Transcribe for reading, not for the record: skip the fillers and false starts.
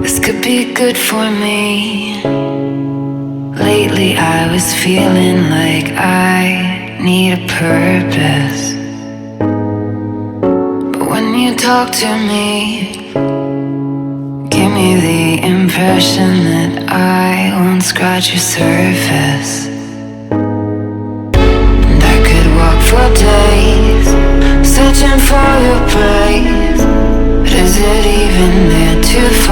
This could be good for me. Lately I was feeling like I need a purpose. But when you talk to me, give me the impression that I won't scratch your surface. And I could walk for days, searching for your praise. But is it even there to find?